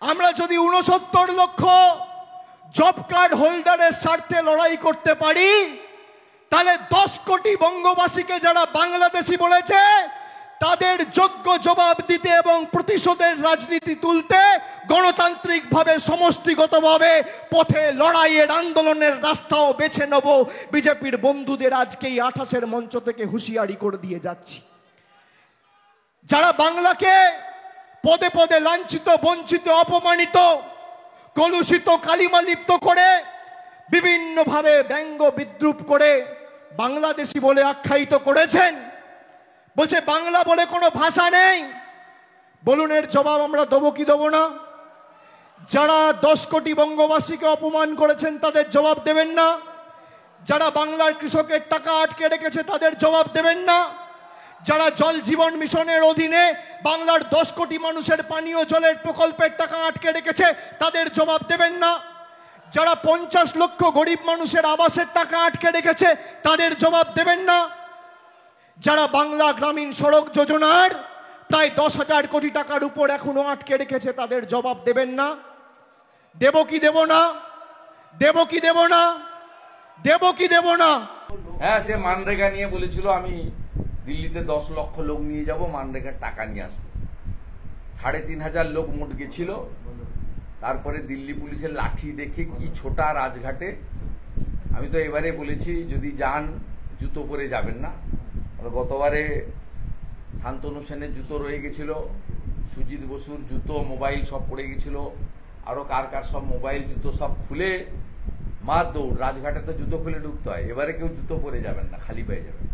আমরা যদি ৬৯ লক্ষ জব কার্ড হোল্ডারের স্বার্থে লড়াই করতে পারি, তাহলে ১০ কোটি বঙ্গবাসীকে যারা বাংলাদেশি বলেছে তাদের যোগ্য জবাব দিতে এবং প্রতিশোধের রাজনীতি তুলতে গণতান্ত্রিকভাবে সমষ্টিগতভাবে পথে লড়াইয়ের আন্দোলনের রাস্তাও বেছে নেব। বিজেপির বন্ধুদের আজকেই ২৮-এর মঞ্চ থেকে হুঁশিয়ারি করে দিয়ে যাচ্ছি, যারা বাংলাকে পদে পদে লাঞ্ছিত, বঞ্চিত, অপমানিত, কলুষিত, কালিমালিপ্ত করে বিভিন্নভাবে ব্যঙ্গ বিদ্রুপ করে বাংলাদেশি বলে আখ্যায়িত করেছেন, বলছে বাংলা বলে কোনো ভাষা নেই। বলুন এর জবাব আমরা দেবো কি দেবো না? যারা ১০ কোটি বঙ্গবাসীকে অপমান করেছেন তাদের জবাব দেবেন না? যারা বাংলার কৃষকের টাকা আটকে রেখেছে তাদের জবাব দেবেন না? যারা জল জীবন মিশনের অধীনে বাংলার ১০ কোটি মানুষের পানীয় জলের প্রকল্পের টাকা আটকে রেখেছে তাদের জবাব দেবেন না? যারা ৫০ লক্ষ গরিব মানুষের আবাসের টাকা আটকে রেখেছে তাদের জবাব দেবেন না? যারা বাংলা গ্রামীণ সড়ক যোজনার প্রায় ১০,০০০ কোটি টাকার উপর এখনো আটকে রেখেছে তাদের জবাব দেবেন না? দেব কি দেব না? দেব কি দেব না? দেব কি দেব না? হ্যাঁ, সে মানরেগা নিয়ে বলেছিল আমি দিল্লিতে ১০ লক্ষ লোক নিয়ে যাব, মানরেগার টাকা নিয়ে আসবো। ৩,৫০০ লোক মোট গেছিল। তারপরে দিল্লি পুলিশের লাঠি দেখে কি ছোটা রাজঘাটে। আমি তো এবারে বলেছি যদি যান জুতো পরে যাবেন না। গতবারে শান্তনু সেনের জুতো রয়ে গেছিল, সুজিত বসুর জুতো, মোবাইল সব পড়ে গেছিল, আরো কার কার সব মোবাইল জুতো সব খুলে মার দৌড়। রাজঘাটে তো জুতো খুলে ঢুকতে হয়, এবারে কেউ জুতো পরে যাবেন না, খালি পায়ে যাবেন।